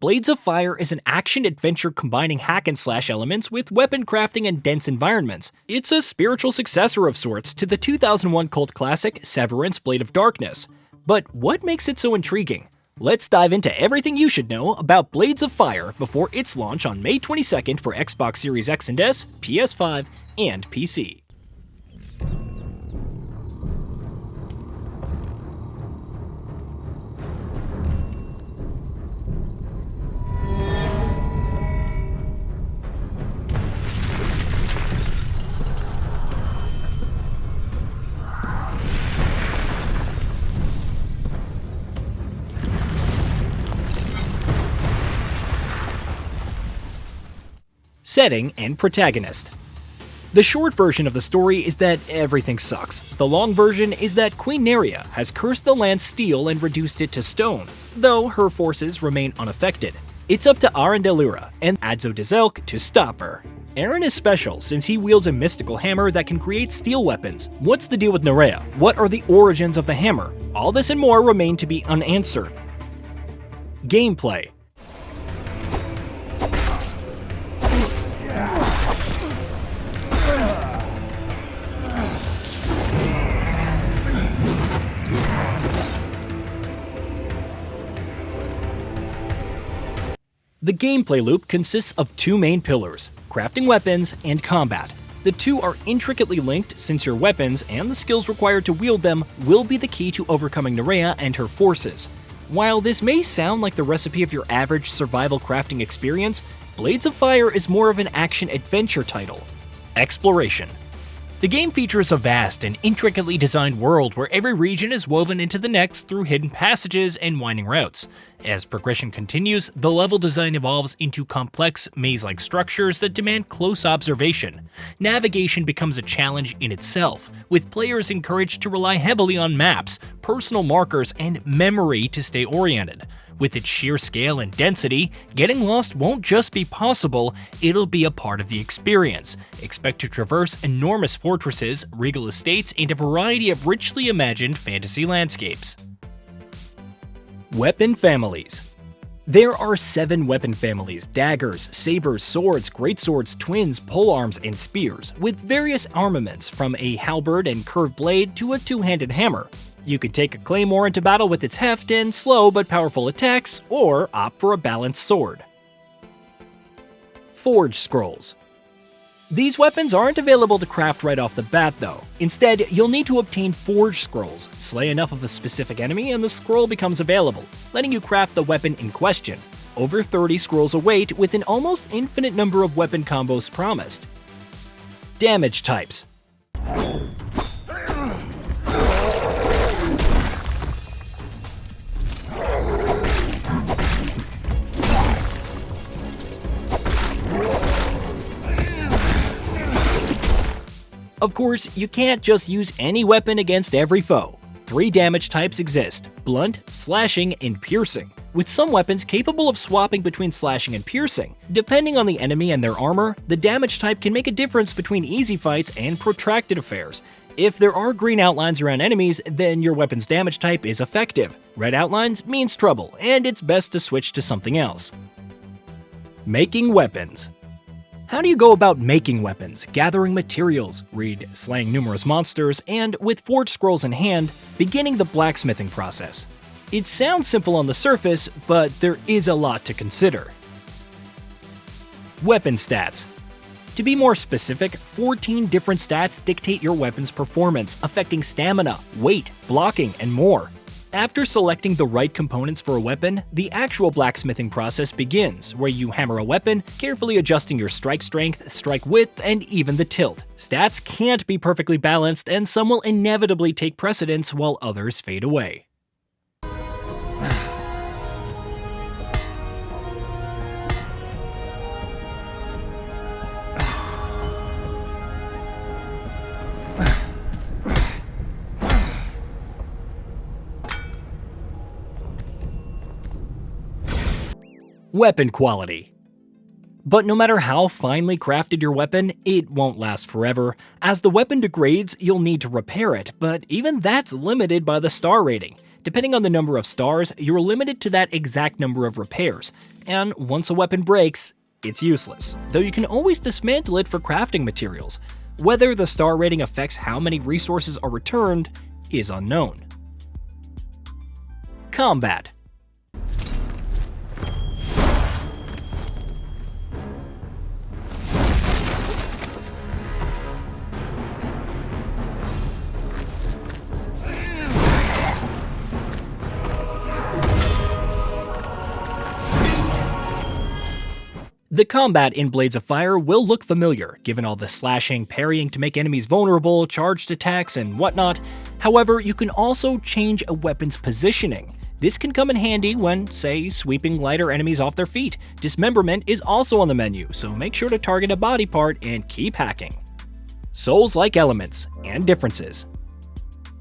Blades of Fire is an action-adventure combining hack-and-slash elements with weapon crafting and dense environments. It's a spiritual successor of sorts to the 2001 cult classic Severance Blade of Darkness. But what makes it so intriguing? Let's dive into everything you should know about Blades of Fire before its launch on May 22nd for Xbox Series X and S, PS5, and PC. Setting and protagonist. The short version of the story is that everything sucks. The long version is that Queen Lerea has cursed the land's steel and reduced it to stone, though her forces remain unaffected. It's up to Aran de Lira and Adso to stop her. Aran is special since he wields a mystical hammer that can create steel weapons. What's the deal with Lerea? What are the origins of the hammer? All this and more remain to be unanswered. Gameplay. The gameplay loop consists of two main pillars, crafting weapons and combat. The two are intricately linked since your weapons and the skills required to wield them will be the key to overcoming Lerea and her forces. While this may sound like the recipe of your average survival crafting experience, Blades of Fire is more of an action-adventure title. Exploration. The game features a vast and intricately designed world where every region is woven into the next through hidden passages and winding routes. As progression continues, the level design evolves into complex, maze-like structures that demand close observation. Navigation becomes a challenge in itself, with players encouraged to rely heavily on maps, personal markers, and memory to stay oriented. With its sheer scale and density, getting lost won't just be possible, it'll be a part of the experience. Expect to traverse enormous fortresses, regal estates, and a variety of richly imagined fantasy landscapes. Weapon families. There are 7 weapon families: daggers, sabers, swords, greatswords, twins, polearms, and spears, with various armaments from a halberd and curved blade to a two-handed hammer. You could take a claymore into battle with its heft and slow but powerful attacks, or opt for a balanced sword. Forge scrolls. These weapons aren't available to craft right off the bat though. Instead, you'll need to obtain forge scrolls, slay enough of a specific enemy and the scroll becomes available, letting you craft the weapon in question. Over 30 scrolls await with an almost infinite number of weapon combos promised. Damage types. Of course, you can't just use any weapon against every foe. 3 damage types exist: blunt, slashing, and piercing, with some weapons capable of swapping between slashing and piercing. Depending on the enemy and their armor, the damage type can make a difference between easy fights and protracted affairs. If there are green outlines around enemies, then your weapon's damage type is effective. Red outlines means trouble, and it's best to switch to something else. Making weapons. How do you go about making weapons, gathering materials, slaying numerous monsters, and, with forge scrolls in hand, beginning the blacksmithing process? It sounds simple on the surface, but there is a lot to consider. Weapon stats. To be more specific, 14 different stats dictate your weapon's performance, affecting stamina, weight, blocking, and more. After selecting the right components for a weapon, the actual blacksmithing process begins, where you hammer a weapon, carefully adjusting your strike strength, strike width, and even the tilt. Stats can't be perfectly balanced, and some will inevitably take precedence while others fade away. Weapon quality. But no matter how finely crafted your weapon, it won't last forever. As the weapon degrades, you'll need to repair it, but even that's limited by the star rating. Depending on the number of stars, you're limited to that exact number of repairs, and once a weapon breaks, it's useless, though you can always dismantle it for crafting materials. Whether the star rating affects how many resources are returned is unknown. Combat. The combat in Blades of Fire will look familiar, given all the slashing, parrying to make enemies vulnerable, charged attacks, and whatnot. However, you can also change a weapon's positioning. This can come in handy when, say, sweeping lighter enemies off their feet. Dismemberment is also on the menu, so make sure to target a body part and keep hacking. Souls-like elements and differences.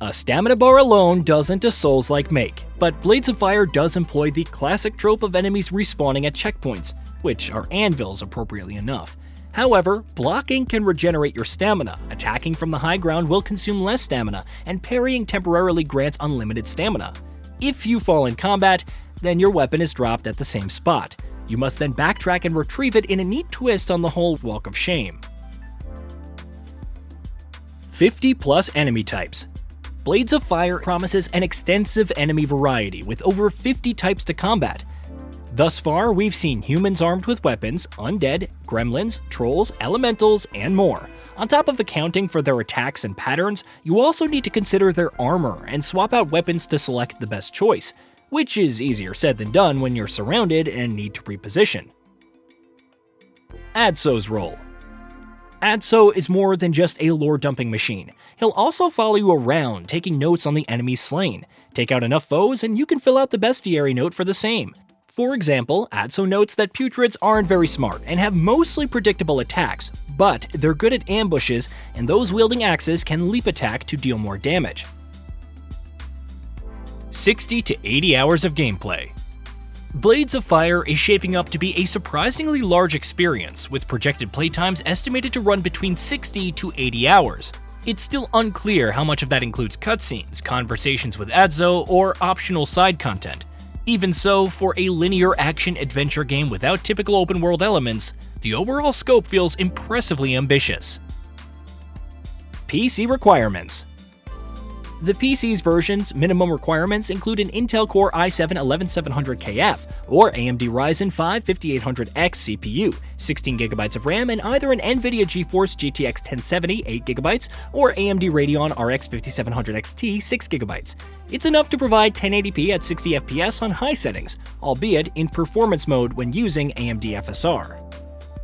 A stamina bar alone doesn't a Souls-like make, but Blades of Fire does employ the classic trope of enemies respawning at checkpoints, which are anvils appropriately enough. However, blocking can regenerate your stamina, attacking from the high ground will consume less stamina, and parrying temporarily grants unlimited stamina. If you fall in combat, then your weapon is dropped at the same spot. You must then backtrack and retrieve it in a neat twist on the whole Walk of Shame. 50+ enemy types. Blades of Fire promises an extensive enemy variety with over 50 types to combat. Thus far, we've seen humans armed with weapons, undead, gremlins, trolls, elementals, and more. On top of accounting for their attacks and patterns, you also need to consider their armor and swap out weapons to select the best choice, which is easier said than done when you're surrounded and need to reposition. Adso's role. Adso is more than just a lore-dumping machine. He'll also follow you around, taking notes on the enemies slain. Take out enough foes and you can fill out the bestiary note for the same. For example, Adso notes that putreds aren't very smart and have mostly predictable attacks, but they're good at ambushes, and those wielding axes can leap attack to deal more damage. 60 to 80 hours of gameplay. Blades of Fire is shaping up to be a surprisingly large experience, with projected playtimes estimated to run between 60 to 80 hours. It's still unclear how much of that includes cutscenes, conversations with Adso, or optional side content. Even so, for a linear action-adventure game without typical open-world elements, the overall scope feels impressively ambitious. PC requirements. The PC's version's minimum requirements include an Intel Core i7-11700KF or AMD Ryzen 5 5800X CPU, 16GB of RAM, and either an NVIDIA GeForce GTX 1070 8GB or AMD Radeon RX 5700 XT 6GB. It's enough to provide 1080p at 60fps on high settings, albeit in performance mode when using AMD FSR.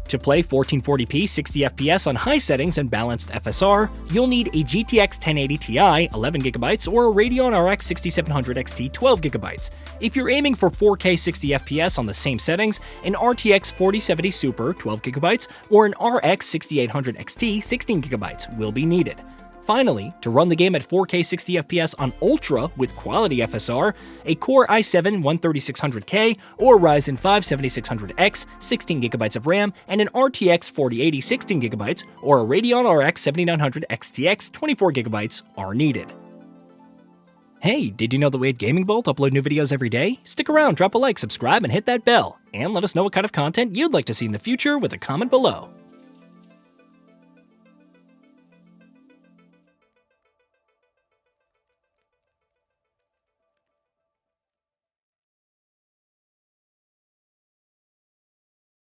To play 1440p 60fps on high settings and balanced FSR, you'll need a GTX 1080 Ti 11GB or a Radeon RX 6700 XT 12GB. If you're aiming for 4K 60fps on the same settings, an RTX 4070 Super 12GB or an RX 6800 XT 16GB will be needed. Finally, to run the game at 4K 60fps on Ultra with quality FSR, a Core i7-13600K or Ryzen 5 7600X, 16GB of RAM, and an RTX 4080 16GB or a Radeon RX 7900 XTX 24GB are needed. Hey, did you know that we at GamingBolt upload new videos every day? Stick around, drop a like, subscribe, and hit that bell. And let us know what kind of content you'd like to see in the future with a comment below.